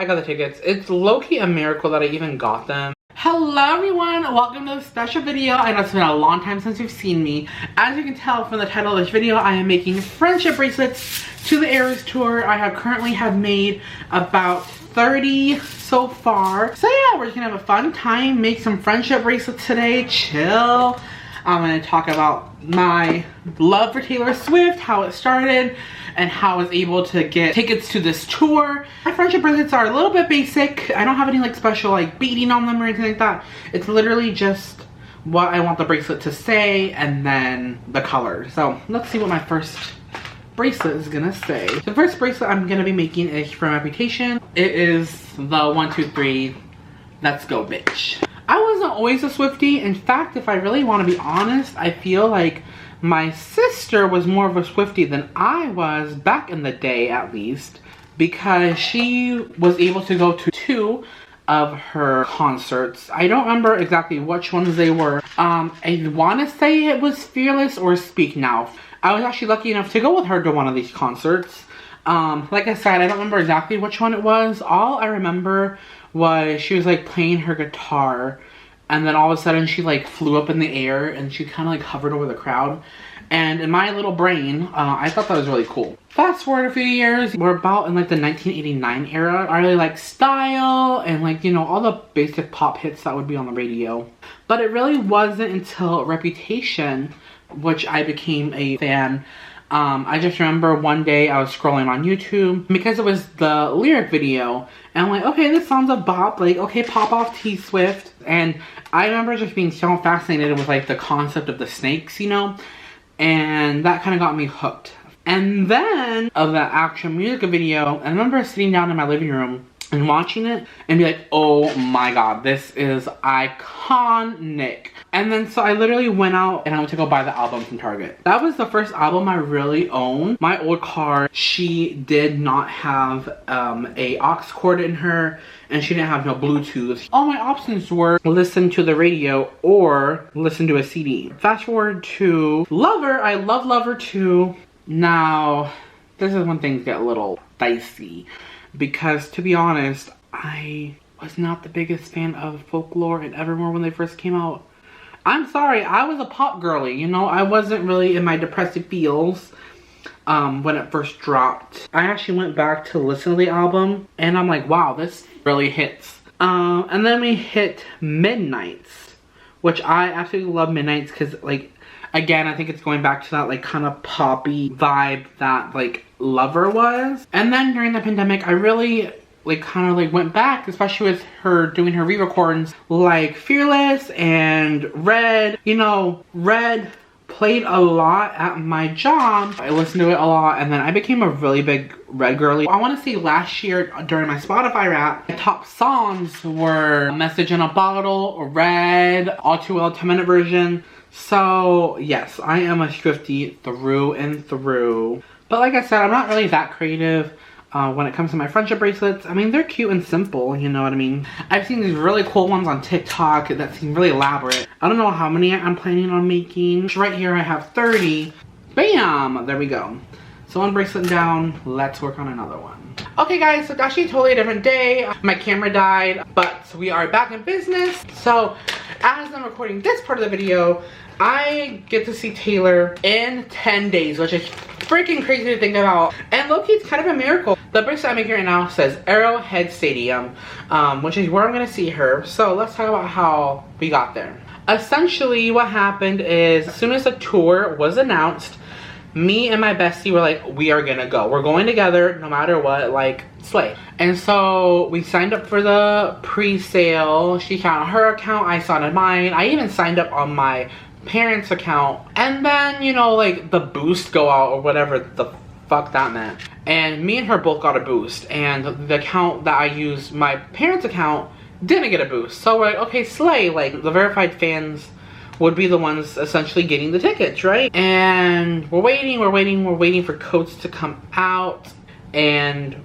I got the tickets. It's low-key a miracle that I even got them. Hello everyone, welcome to a special video. I know it's been a long time since you've seen me. As you can tell from the title of this video, I am making friendship bracelets to the Eras tour. I currently have made about 30 so far. So yeah, we're just gonna have a fun time, make some friendship bracelets today, chill. I'm gonna talk about my love for Taylor Swift, how it started, and how I was able to get tickets to this tour. My friendship bracelets are a little bit basic. I don't have any like special like beading on them or anything like that. It's literally just what I want the bracelet to say and then the color. So let's see what my first bracelet is gonna say. The first bracelet I'm gonna be making is from Reputation. It is the 1, 2, 3, let's go bitch. I wasn't always a Swiftie. In fact, if I really want to be honest, I feel like my sister was more of a Swiftie than I was back in the day, at least, because she was able to go to 2 of her concerts. I don't remember exactly which ones they were. I want to say it was Fearless or Speak Now. I was actually lucky enough to go with her to one of these concerts. Like I said, I don't remember exactly which one it was. All I remember was she was like playing her guitar, and then all of a sudden she like flew up in the air and she kind of like hovered over the crowd. And in my little brain, I thought that was really cool. Fast forward a few years, we're about in like the 1989 era. I really like Style and like, you know, all the basic pop hits that would be on the radio. But it really wasn't until Reputation, which I became a fan. I just remember one day I was scrolling on YouTube because it was the lyric video, and I'm like, okay, this song's a bop, like, okay, pop off T Swift. And I remember just being so fascinated with like the concept of the snakes, you know, and that kind of got me hooked. And then of that actual music video, I remember sitting down in my living room and watching it and be like, oh my god, this is iconic. And then so I literally went out and I went to go buy the album from Target. That was the first album I really owned. My old car, she did not have a aux cord in her, and she didn't have no Bluetooth. All my options were listen to the radio or listen to a CD. Fast forward to Lover. I love Lover too. Now, this is when things get a little dicey, because to be honest, I was not the biggest fan of Folklore and Evermore when they first came out. I'm sorry, I was a pop girly, you know, I wasn't really in my depressive feels when it first dropped. I actually went back to listen to the album and I'm like, wow, this really hits. And then we hit Midnights, which I absolutely love Midnights because, like, again, I think it's going back to that like kind of poppy vibe that like Lover was. And then during the pandemic, I really like kind of like went back, especially with her doing her re-records like Fearless and Red. You know, Red played a lot at my job. I listened to it a lot, and then I became a really big Red girly. I want to say last year during my Spotify Wrap, my top songs were Message in a Bottle, Red, All Too Well 10-minute version. So yes, I am a Swiftie through and through. But like I said, I'm not really that creative when it comes to my friendship bracelets. I mean, they're cute and simple, you know what I mean? I've seen these really cool ones on TikTok that seem really elaborate. I don't know how many I'm planning on making. Right here I have 30. Bam! There we go. So one bracelet down, let's work on another one. Okay guys, so it's actually a totally different day. My camera died, but we are back in business. So as I'm recording this part of the video, I get to see Taylor in 10 days, which is freaking crazy to think about. And low-key, it's kind of a miracle. The bracelet I'm making right now says Arrowhead Stadium, which is where I'm gonna see her. So let's talk about how we got there. Essentially, what happened is, as soon as the tour was announced, me and my bestie were like, we are gonna go. We're going together no matter what, like, slay. And so we signed up for the pre-sale. She signed on her account, I signed on mine. I even signed up on my parents' account. And then, you know, like, the boost go out or whatever the fuck that meant. And me and her both got a boost. And the account that I used, my parents' account, didn't get a boost. So we're like, okay, slay. Like, the verified fans would be the ones essentially getting the tickets, right? And we're waiting for codes to come out, and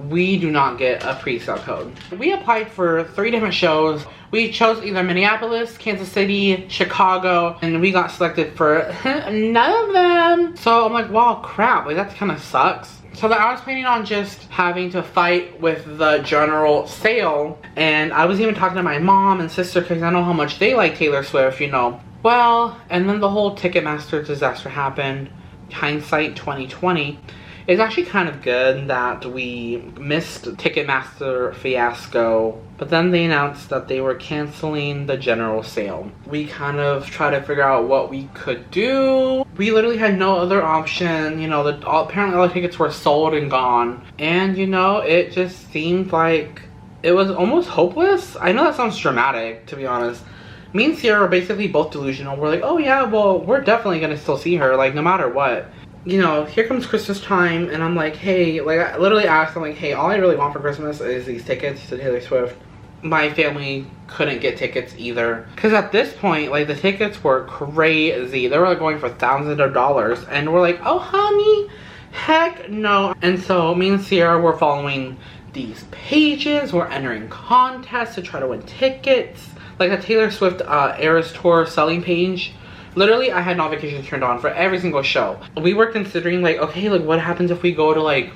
we do not get a pre-sale code. We applied for 3 different shows. We chose either Minneapolis, Kansas City, Chicago, and we got selected for none of them. So I'm like, wow, crap, like that kind of sucks. So that I was planning on just having to fight with the general sale. And I was even talking to my mom and sister because I know how much they like Taylor Swift, you know. Well, and then the whole Ticketmaster disaster happened. Hindsight 2020. It's actually kind of good that we missed Ticketmaster fiasco, but then they announced that they were canceling the general sale. We kind of tried to figure out what we could do. We literally had no other option, you know, apparently all the tickets were sold and gone. And you know, it just seemed like it was almost hopeless. I know that sounds dramatic, to be honest. Me and Sierra were basically both delusional. We're like, oh yeah, well, we're definitely gonna still see her, like, no matter what. You know, here comes Christmas time, and I'm like, hey, like, I literally asked, I'm like, hey, all I really want for Christmas is these tickets to Taylor Swift. My family couldn't get tickets either. Because at this point, like, the tickets were crazy. They were, like, going for thousands of dollars. And we're like, oh, honey, heck no. And so me and Sierra were following these pages. We're entering contests to try to win tickets. Like, the Taylor Swift Eras Tour selling page. Literally, I had notifications turned on for every single show. We were considering, like, okay, like, what happens if we go to, like,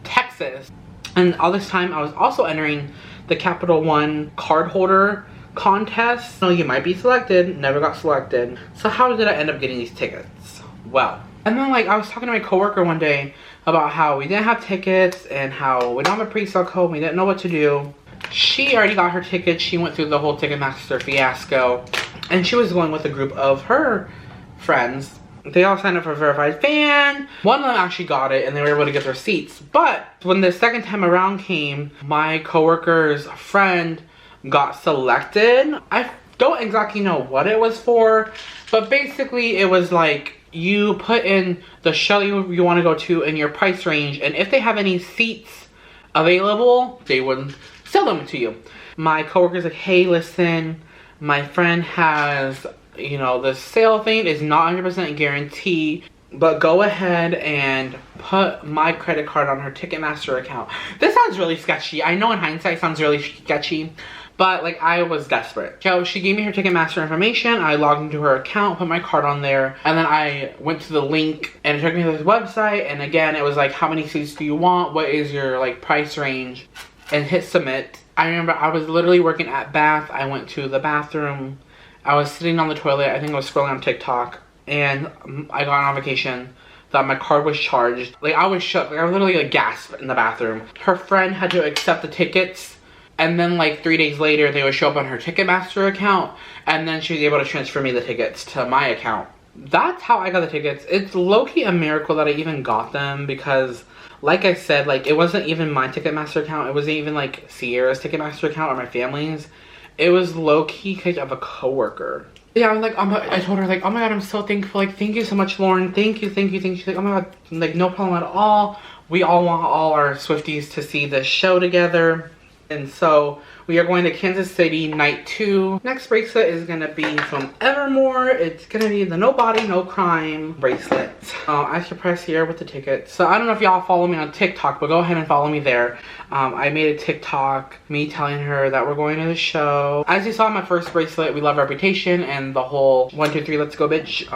Texas? And all this time, I was also entering the Capital One card holder contest. So you might be selected, never got selected. So how did I end up getting these tickets? Well, and then, like, I was talking to my coworker one day about how we didn't have tickets and how we don't have a pre-sale code, we didn't know what to do. She already got her tickets. She went through the whole Ticketmaster fiasco. And she was going with a group of her friends. They all signed up for Verified Fan. One of them actually got it and they were able to get their seats. But when the second time around came, my coworker's friend got selected. I don't exactly know what it was for. But basically it was like you put in the show you want to go to in your price range. And if they have any seats available, they would sell them to you. My coworker's like, hey, listen, my friend has, you know, the sale thing is not 100% guaranteed, but go ahead and put my credit card on her Ticketmaster account. This sounds really sketchy. I know in hindsight it sounds really sketchy, but like I was desperate. So she gave me her Ticketmaster information. I logged into her account, put my card on there, and then I went to the link and it took me to this website. And again, it was like, how many seats do you want? What is your like price range? And hit submit. I remember I was literally working at Bath. I went to the bathroom. I was sitting on the toilet. I think I was scrolling on TikTok. And I got a notification that my card was charged. Like, I was shook. Like, I was literally like gasped in the bathroom. Her friend had to accept the tickets. And then like 3 days later, they would show up on her Ticketmaster account. And then she was able to transfer me the tickets to my account. That's how I got the tickets. It's low-key a miracle that I even got them because, like I said, like, it wasn't even my Ticketmaster account. It wasn't even, like, Sierra's Ticketmaster account or my family's. It was low-key because of a coworker. Yeah, I was like, I told her, like, oh my god, I'm so thankful. Like, thank you so much, Lauren. Thank you, thank you, thank you. She's like, oh my god, like, no problem at all. We all want all our Swifties to see this show together. And so we are going to Kansas City night 2. Next bracelet is going to be from Evermore. It's going to be the No Body, No Crime bracelet. I should press here with the ticket. So I don't know if y'all follow me on TikTok, but go ahead and follow me there. I made a TikTok, me telling her that we're going to the show. As you saw in my first bracelet, we love Reputation and the whole 1, 2, 3, let's go bitch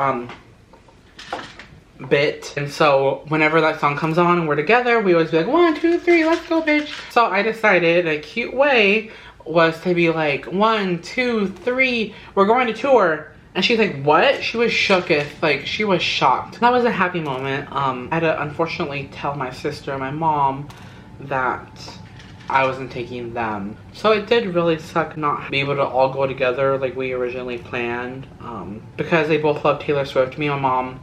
bit. And so whenever that song comes on and we're together, we always be like, 1, 2, 3, let's go bitch. So I decided a cute way was to be like, 1, 2, 3, we're going to tour. And she's like, what? She was shooketh, like she was shocked. That was a happy moment. I had to unfortunately tell my sister and my mom that I wasn't taking them. So it did really suck not being able to all go together like we originally planned. Because they both love Taylor Swift. Me and my mom,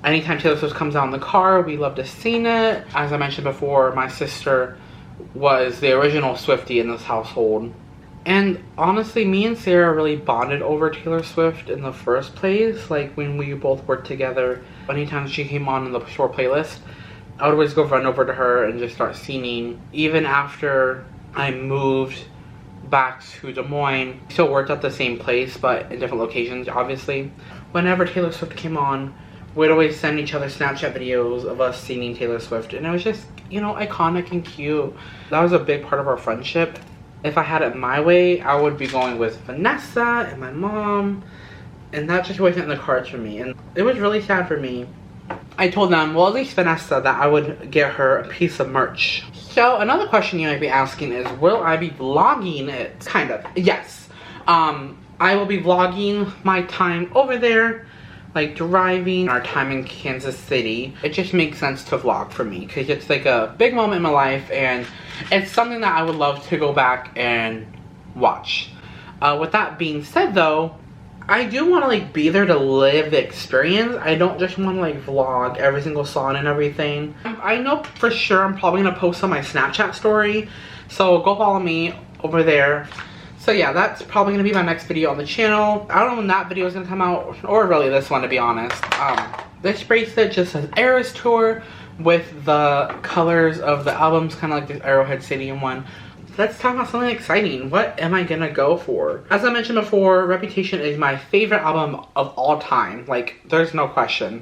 anytime Taylor Swift comes out in the car, we love to sing it. As I mentioned before, my sister was the original Swiftie in this household. And honestly, me and Sarah really bonded over Taylor Swift in the first place. Like when we both worked together, anytime she came on in the shore playlist, I would always go run over to her and just start singing. Even after I moved back to Des Moines, still worked at the same place, but in different locations, obviously. Whenever Taylor Swift came on, we'd always send each other Snapchat videos of us singing Taylor Swift, and it was just, you know, iconic and cute. That was a big part of our friendship. If I had it my way, I would be going with Vanessa and my mom, and that just wasn't in the cards for me. And it was really sad for me I told them, well, at least Vanessa, that I would get her a piece of merch. So another question you might be asking is, will I be vlogging it? Kind of, yes. I will be vlogging my time over there, like driving, our time in Kansas City. It just makes sense to vlog for me because it's like a big moment in my life and it's something that I would love to go back and watch. With that being said though, I do want to like be there to live the experience. I don't just want to like vlog every single song and everything. I know for sure I'm probably going to post on my Snapchat story, so go follow me over there. So yeah, that's probably going to be my next video on the channel. I don't know when that video is going to come out, or really this one to be honest. This bracelet just says Eras Tour with the colors of the albums, kind of like the Arrowhead Stadium one. Let's talk about something exciting. What am I gonna go for? As I mentioned before, Reputation is my favorite album of all time. Like, there's no question.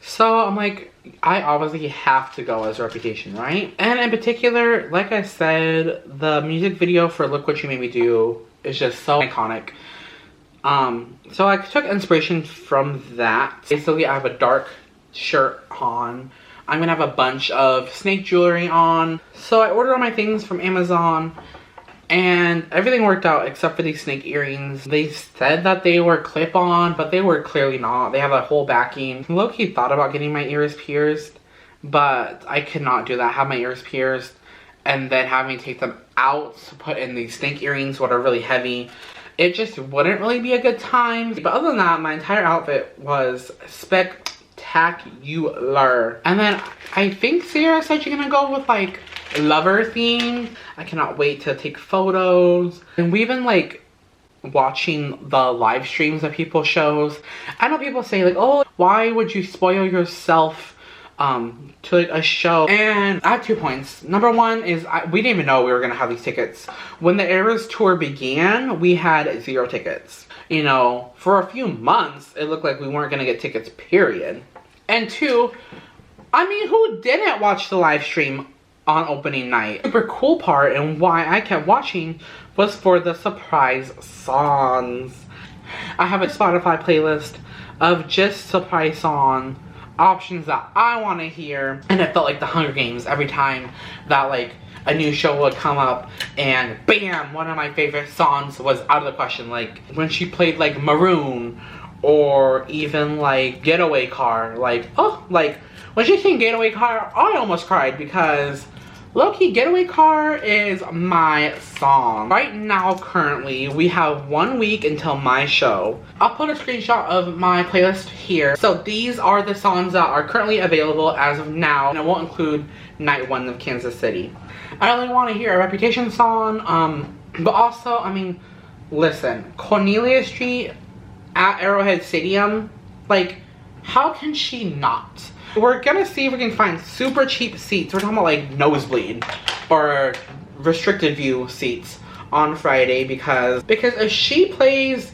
So I'm like, I obviously have to go as Reputation, right? And in particular, like I said, the music video for Look What You Made Me Do is just so iconic. So I took inspiration from that. Basically, I have a dark shirt on. I'm gonna have a bunch of snake jewelry on. So I ordered all my things from Amazon and everything worked out except for these snake earrings. They said that they were clip-on, but they were clearly not. They have a whole backing. Low-key thought about getting my ears pierced, but I could not do that. Have my ears pierced and then having to take them out to put in these snake earrings, what are really heavy. It just wouldn't really be a good time. But other than that, my entire outfit was spectacular. And then I think Sarah said she's gonna go with like lover theme. I cannot wait to take photos. And we've been like watching the live streams that people shows. I know people say like, oh, why would you spoil yourself to like a show? And I have 2 points. Number one is we didn't even know we were gonna have these tickets. When the Eras Tour began, we had 0 tickets. You know, for a few months, it looked like we weren't gonna get tickets, period. And 2, I mean, who didn't watch the live stream on opening night? The super cool part and why I kept watching was for the surprise songs. I have a Spotify playlist of just surprise song options that I want to hear. And it felt like the Hunger Games every time that like a new show would come up and bam, one of my favorite songs was out of the question. Like when she played like Maroon or even like Getaway Car, like, oh, like when she sang Getaway Car, I almost cried because low-key Getaway Car is my song. Right now, currently, we have 1 week until my show. I'll put a screenshot of my playlist here. So these are the songs that are currently available as of now, and it won't include night 1 of Kansas City. I only want to hear a Reputation song, but also, I mean, listen, Cornelia Street at Arrowhead Stadium, like, how can she not? We're gonna see if we can find super cheap seats. We're talking about like nosebleed or restricted view seats on Friday because if she plays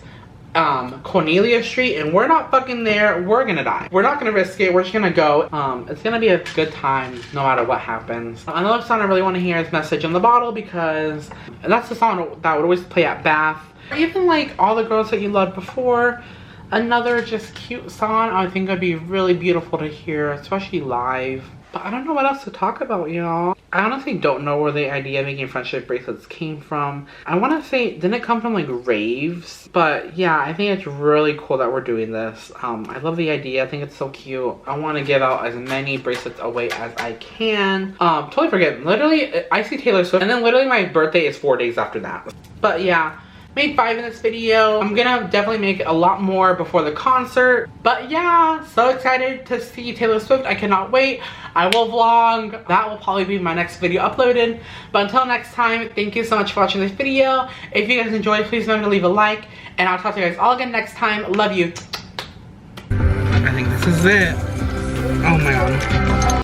Cornelia Street and we're not fucking there, we're gonna die. We're not gonna risk it. We're just gonna go. It's gonna be a good time no matter what happens. Another song I really want to hear is Message on the Bottle because that's the song that would always play at Bath. Or even like All the Girls That You Loved Before. Another just cute song I think would be really beautiful to hear, especially live. But I don't know what else to talk about, y'all. I honestly don't know where the idea of making friendship bracelets came from. I want to say, didn't it come from like raves? But yeah, I think it's really cool that we're doing this. I love the idea. I think it's so cute. I want to give out as many bracelets away as I can. Totally forget. Literally, I see Taylor Swift and then literally my birthday is 4 days after that. But yeah. Made 5 in this video. I'm gonna definitely make a lot more before the concert. But yeah, so excited to see Taylor Swift. I cannot wait. I will vlog. That will probably be my next video uploaded. But until next time, thank you so much for watching this video. If you guys enjoyed, please remember to leave a like. And I'll talk to you guys all again next time. Love you. I think this is it. Oh my god.